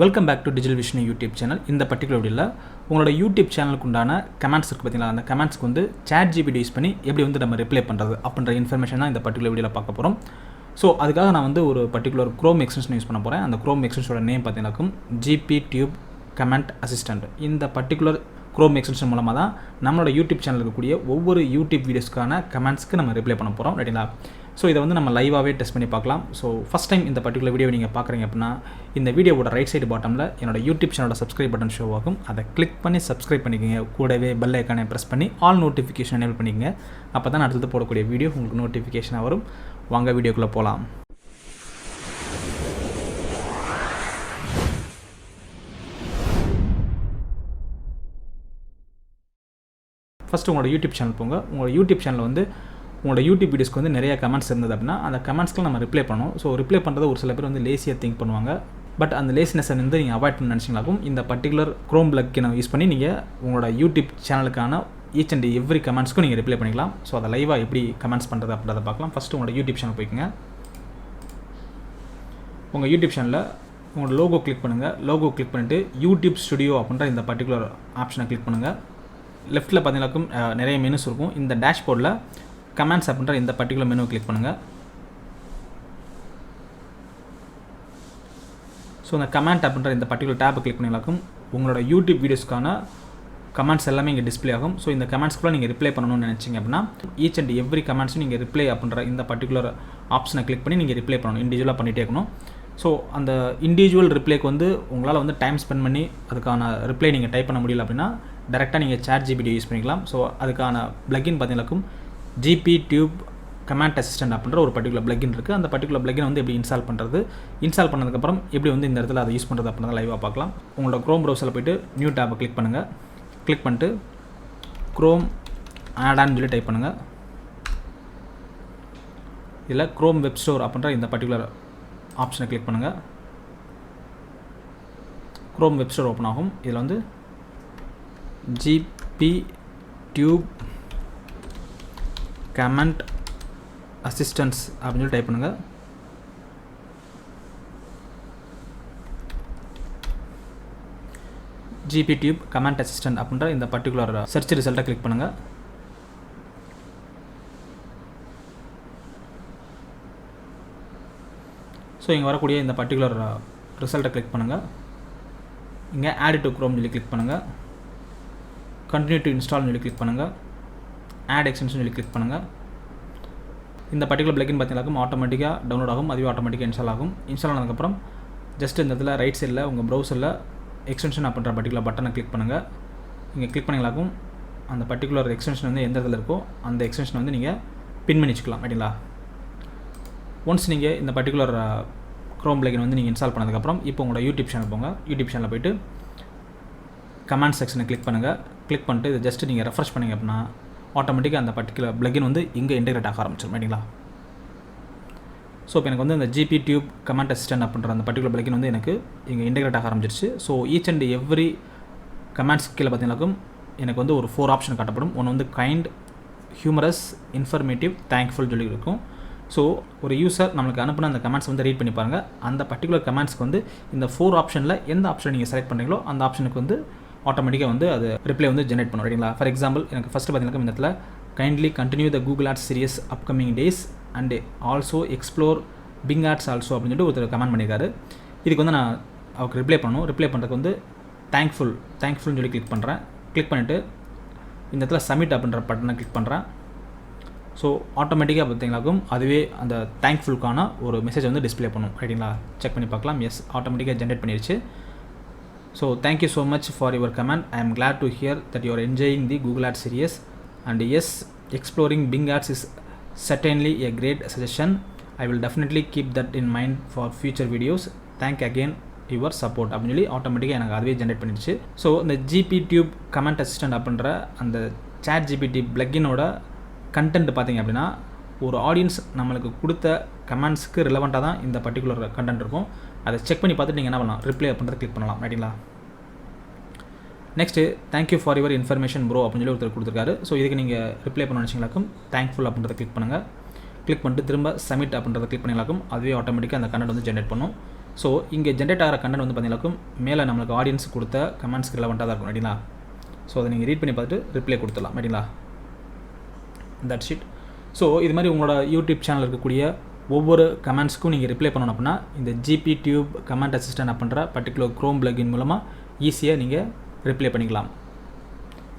Welcome back to digital vision YouTube channel. இந்த particular வீடியோவில் உங்களோட யூடியூப் சேனலுக்கு உண்டான கமெண்ட்ஸ் இருக்குது பார்த்தீங்களா, அந்த கமெண்ட்ஸ்க்கு வந்து ChatGPT யூஸ் பண்ணி எப்படி வந்து நம்ம ரிப்ளை பண்ணுறது அப்படின்ற இன்ஃபர்மேஷன் தான் இந்த பர்டிகுலர் வீடியோவில் பார்க்க போகிறோம். ஸோ அதுக்காக நான் வந்து ஒரு பர்டிகுலர் க்ரோம் எக்ஸ்டென்ஷன் யூஸ் பண்ண போகிறேன். அந்த க்ரோம் எக்ஸ்டென்ஷனோட நேம் பார்த்தீங்கன்னாக்கும் GPTube கமெண்ட் அசிஸ்டன்ட். இந்த பர்டிகுலர் க்ரோம் எக்ஸ்டென்ஷன் மூலமாக தான் நம்மளோட யூடியூப் சேனல் இருக்கக்கூடிய ஒவ்வொரு யூடியூப் வீடியோஸ்க்கான கமெண்ட்ஸ்க்கு நம்ம ரிப்ளை பண்ண போகிறோம். ரைட்டுங்களா? ஸோ இதை வந்து நம்ம லைவாகவே டெஸ்ட் பண்ணி பார்க்கலாம். ஸோ ஃபஸ்ட் டைம் இந்த பர்டிகுலர் வீடியோ நீங்கள் பார்க்குறீங்க அப்படின்னா இந்த வீடியோவோட ரைட் சைடு பாட்டமில் என்னோட யூடியூப் சேனலோட சப்ஸ்கிரைப் பட்டன் ஷோ ஆகும். அதை கிளிக் பண்ணி சப்ஸ்கிரைப் பண்ணிக்கோங்க. கூடவே பெல் ஐக்கானை ப்ரெஸ் பண்ணி ஆல் நோட்டிஃபிகேஷன் எனேபிள் பண்ணிக்கோங்க. அப்போ தான் அடுத்தது போடக்கூடிய வீடியோ உங்களுக்கு நோட்டிஃபிகேஷனாக வரும். வாங்க வீடியோக்குள்ளே போகலாம். ஃபஸ்ட்டு உங்களோட யூடியூப் சேனல் போங்க. உங்களோட யூடியூப் சேனலில் வந்து உங்களோட யூடியூப் வீடியோஸ்க்கு வந்து நிறைய கமெண்ட்ஸ் இருந்தது அப்படின்னா அந்த கமெண்ட்ஸ்க்கு நம்ம ரிப்ளை பண்ணணும். ஸோ ரிப்ளை பண்ணுறது ஒரு சில பேர் வந்து லேசியாக திங்க் பண்ணுவாங்க. பட் அந்த லேசினஸை வந்து நீங்கள் அவாய்ட் பண்ண நினச்சிங்களாக்கும் இந்த பர்டிகுலர் க்ரோம் பிளக்கினை யூஸ் பண்ணி நீங்கள் உங்களோட யூடியூப் சேனலுக்கான ஈச் அண்ட் எவ்ரி கமெண்ட்ஸ்க்கும் நீங்கள் ரிப்ளை பண்ணிக்கலாம். ஸோ அதை லைவாக எப்படி கமெண்ட்ஸ் பண்ணுறது அப்படின்றத பார்க்கலாம். ஃபஸ்ட்டு உங்களோட யூடியூப் சேனல் போய்க்குங்க. உங்கள் யூடியூப் சேனலில் உங்களோட லோகோ கிளிக் பண்ணுங்கள். லோகோ கிளிக் பண்ணிவிட்டு யூடியூப் ஸ்டுடியோ அப்படின்ற இந்த பர்டிகுலர் ஆப்ஷனை கிளிக் பண்ணுங்கள். லெஃப்ட்டில் பார்த்தீங்கன்னாக்கும் நிறைய மெனுஸ் இருக்கும். இந்த டேஷ்போர்டில் கமெண்ட்ஸ் அப்படின்ற இந்த பர்டிகுலர் மெனு கிளிக் பண்ணுங்கள். ஸோ இந்த கமெண்ட் அப்படின்ற இந்த பர்டிகுலர் டேப்பை கிளிக் பண்ணிங்களாக்கும் உங்களோட யூடியூப் வீடியோஸ்க்கான கமெண்ட்ஸ் எல்லாமே இங்கே டிஸ்பிளே ஆகும். ஸோ இந்த கமெண்ட்ஸ்க்குள்ளே நீங்கள் ரிப்ளை பண்ணணும்னு நினச்சிங்க அப்படின்னா ஈச் அண்ட் எவ்ரி கமெண்ட்ஸும் நீங்கள் ரிப்ளை அப்படின்ற இந்த பர்டிகுலர் ஆப்ஷனை கிளிக் பண்ணி நீங்கள் ரிப்ளை பண்ணணும். இண்டிவிஜுவலாக பண்ணிகிட்டே இருக்கணும். ஸோ அந்த இண்டிவிஜுவல் ரிப்ளைக்கு வந்து உங்களால் வந்து டைம் ஸ்பெண்ட் பண்ணி அதுக்கான ரிப்ளை நீங்கள் டைப் பண்ண முடியல அப்படின்னா டேரெக்டாக நீங்கள் ChatGPT யூஸ் பண்ணிக்கலாம். ஸோ அதுக்கான பிளக்கின் பார்த்தீங்கன்னாக்கும் GPTube கமெண்ட் அசிஸ்டன்ட் அப்படின்ற ஒரு பர்டிகுலர் பிளக்கின் இருக்குது. அந்த பர்டிகுலர் பிளக்கின் வந்து எப்படி இன்ஸ்டால் பண்ணுறது, இன்ஸ்டால் பண்ணதுக்கப்புறம் எப்படி வந்து இந்த இடத்துல அதை யூஸ் பண்ணுறது அப்படின்றத லைவாக பார்க்கலாம். உங்களோட க்ரோம் ப்ரௌசரில் போய்ட்டு நியூ டேப்பை கிளிக் பண்ணுங்கள். கிளிக் பண்ணிட்டு க்ரோம் ஆடான்னு சொல்லி டைப் பண்ணுங்கள். இதில் க்ரோம் வெப் ஸ்டோர் அப்படின்ற இந்த பர்டிகுலர் ஆப்ஷனை கிளிக் பண்ணுங்கள். க்ரோம் வெப் ஸ்டோர் ஓப்பன் ஆகும். இதில் வந்து GPTube கமெண்ட் அசிஸ்டன்ஸ் அப்படின்னு சொல்லி டைப் பண்ணுங்கள். GPTube கமெண்ட் அசிஸ்டன்ட் அப்படின்ற இந்த பர்டிகுலர் சர்ச் ரிசல்ட்டை கிளிக் பண்ணுங்கள். ஸோ இங்கே வரக்கூடிய இந்த பர்டிகுலர் ரிசல்ட்டை கிளிக் பண்ணுங்கள். இங்கே ஆட் டு க்ரோம் சொல்லி கிளிக் பண்ணுங்கள். கண்டினியூ டு இன்ஸ்டால்னு சொல்லி கிளிக் பண்ணுங்கள். ஆட் எக்ஸ்டென்ஷன் சொல்லி கிளிக் பண்ணுங்கள். இந்த பர்டிகுலர் பிளக்கின் பார்த்தீங்கன்னாக்கும் ஆட்டோமேட்டிக்காக டவுன்லோட் ஆகும். அதுவே ஆட்டோமேட்டிக்காக இன்ஸ்டால் ஆகும். இன்ஸ்டால் ஆனதுக்கப்புறம் ஜஸ்ட் இந்த இடத்துல ரைட் சைடில் உங்கள் ப்ரௌசரில் எக்ஸ்டென்ஷன் அப்படின்ற பர்டிகுலர் பட்டனை கிளிக் பண்ணுங்கள். இங்கே கிளிக் பண்ணிங்களாக்கும் அந்த பர்டிகுலர் எக்ஸ்டென்ஷன் வந்து எந்த இடத்துல இருக்கோ அந்த எக்ஸ்டென்ஷன் வந்து நீங்கள் பின் பண்ணி வச்சுக்கலாம். ரைட்டுங்களா? ஒன்ஸ் நீங்கள் இந்த பர்டிகுலர் க்ரோம் பிளக்கின் வந்து நீங்கள் இன்ஸ்டால் பண்ணதுக்கப்புறம் இப்போ உங்களோட யூடியூப் சேனல் போங்க. யூடியூப் சேனலில் போய்ட்டு கமெண்ட் செக்ஷனை கிளிக் பண்ணுங்கள். கிளிக் பண்ணிட்டு இதை ஜஸ்ட் நீங்கள் ரெஃப்ரெஷ் பண்ணிங்க அப்படின்னா ஆட்டோமேட்டிக்காக அந்த பர்டிகுலர் பிளக்கின் வந்து இங்கே இன்டெகிரேட் ஆக ஆரம்பிச்சிடும். ரைட்டுங்களா? ஸோ இப்போ எனக்கு வந்து இந்த GPTube கமெண்ட் அசிஸ்டன்ட் அப்படின்ற அந்த பர்டிகுலர் பிளக்கின் வந்து எனக்கு இங்கே இன்டெகிரேட் ஆக ஆரம்பிச்சிருச்சு. So each and every comments கீழே பார்த்தீங்கன்னாக்கும் எனக்கு வந்து ஒரு 4 ஆப்ஷன் காட்டப்படும். ஒன்று வந்து கைண்ட், ஹியூமரஸ், இன்ஃபர்மேட்டிவ், தேங்க்ஃபுல் சொல்லி இருக்கும். ஸோ ஒரு யூசர் நம்மளுக்கு அனுப்பின அந்த கமெண்ட்ஸ் வந்து ரீட் பண்ணி பாருங்கள். அந்த பர்டிகுலர் கமெண்ட்ஸ்க்கு வந்து இந்த 4 ஆப்ஷனில் எந்த ஆப்ஷன் நீங்கள் செலக்ட் பண்ணுறீங்களோ அந்த ஆப்ஷனுக்கு வந்து ஆட்டோமேட்டிக்காக வந்து அது ரிப்ளை வந்து ஜென்ரேட் பண்ணும். ரைட்டுங்களா? ஃபார் எக்ஸாம்பிள் எனக்கு ஃபஸ்ட்டு பார்த்தீங்கன்னா இந்த இடத்துல kindly continue the Google ads series upcoming days and also explore Bing ads also அப்படின்னு சொல்லிட்டு ஒருத்தர் கமெண்ட் பண்ணியிருக்காரு. இதுக்கு வந்து நான் அவருக்கு ரிப்ளை பண்ணணும். ரிப்ளை பண்ணுறதுக்கு வந்து தேங்க்ஃபுல்னு சொல்லி கிளிக் பண்ணுறேன். கிளிக் பண்ணிவிட்டு இந்த இடத்துல சப்மிட் அப்படின்ற பட்டனை கிளிக் பண்ணுறேன். ஸோ ஆட்டோமேட்டிக்காக பார்த்தீங்கன்னாக்கும் அதுவே அந்த தேங்க்ஃபுல்கான ஒரு மெசேஜ் வந்து டிஸ்பிளே பண்ணும். ரைட்டுங்களா? செக் பண்ணி பார்க்கலாம். எஸ், ஆட்டோமேட்டிக்காக ஜென்ரேட் பண்ணிடுச்சு. So thank you so much for your comment. I am glad to hear that you are enjoying the Google Ads series, and yes, exploring Bing Ads is certainly a great suggestion. I will definitely keep that in mind for future videos. Thank again your support அப்படின்னு சொல்லி ஆட்டோமேட்டிக்காக எனக்கு அதுவே generate பண்ணிடுச்சு. So இந்த GPTube comment assistant அப்படின்ற அந்த ChatGPT பிளக்கினோட content பார்த்தீங்க அப்படின்னா ஒரு ஆடியன்ஸ் நம்மளுக்கு கொடுத்த கமெண்ட்ஸ்க்கு ரிலவெண்ட்டாக தான் இந்த பர்டிகுலர் கண்டென்ட் இருக்கும். அதை செக் பண்ணி பார்த்துட்டு நீங்கள் என்ன பண்ணலாம், ரிப்ளை பண்ணுறதை கிளிக் பண்ணலாம். ரைட்டுங்களா? Next thank you for your information bro அப்படின்னு சொல்லி ஒருத்தர் கொடுத்துருக்காரு. ஸோ இதுக்கு நீங்கள் ரிப்ளை பண்ண நினச்சிங்களாக்கும் தேங்க்ஃபுல் அப்படின்றத கிளிக் பண்ணுங்கள். கிளிக் பண்ணிட்டு திரும்ப சப்மிட் அப்படின்றத கிளிக் பண்ணிங்களாக்கும் அதுவே ஆட்டோமேட்டிக்காக அந்த கண்டென்ட் வந்து ஜென்ரேட் பண்ணும். ஸோ இங்கே ஜென்ரேட் ஆகிற கண்டென்ட் வந்து பார்த்தீங்கன்னாக்கும் மேலே நம்மளுக்கு ஆடியன்ஸ் கொடுத்த கமெண்ட்ஸ்க்கு ரிலவெண்ட்டாக தான் இருக்கும் ரைட்டுங்களா. ஸோ அதை நீங்கள் ரீட் பண்ணி பார்த்துட்டு ரிப்ளை கொடுத்துடலாம் ரைட்டுங்களா. That's it. ஸோ இது மாதிரி உங்களோட யூடியூப் சேனல் இருக்கக்கூடிய ஒவ்வொரு கமெண்ட்ஸ்க்கும் நீங்கள் ரிப்ளை பண்ணணும் அப்படின்னா இந்த ஜிபி டியூப் கமெண்ட் அசிஸ்டன்ட் அப்படின்ற பர்டிகுலர் க்ரோம் பிளகின் மூலமாக ஈஸியாக நீங்கள் ரிப்ளை பண்ணிக்கலாம்.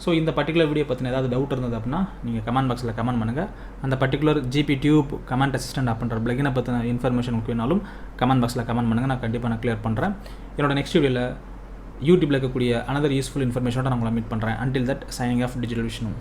ஸோ இந்த பர்டிகுலர் வீடியோ பற்றின ஏதாவது டவுட் இருந்தது அப்படின்னா நீங்கள் கமெண்ட் பாக்ஸில் கமெண்ட் பண்ணுங்கள். அந்த particular GB tube comment assistant அப்படின்ற பிளகினை பற்றின இன்ஃபர்மேஷன் உங்களுக்கு வேணாலும் கமெண்ட் பாக்ஸில் கமெண்ட் பண்ணுங்கள். நான் கண்டிப்பாக கிளியர் பண்ணுறேன். என்னோட நெக்ஸ்ட் வீடியோவில் யூடியூப்பில் இருக்கக்கூடிய அனதர் யூஸ்ஃபுல் இன்ஃபர்மேஷனோட நான் உங்களை மீட் பண்ணுறேன். Until that signing off digital Vishnu.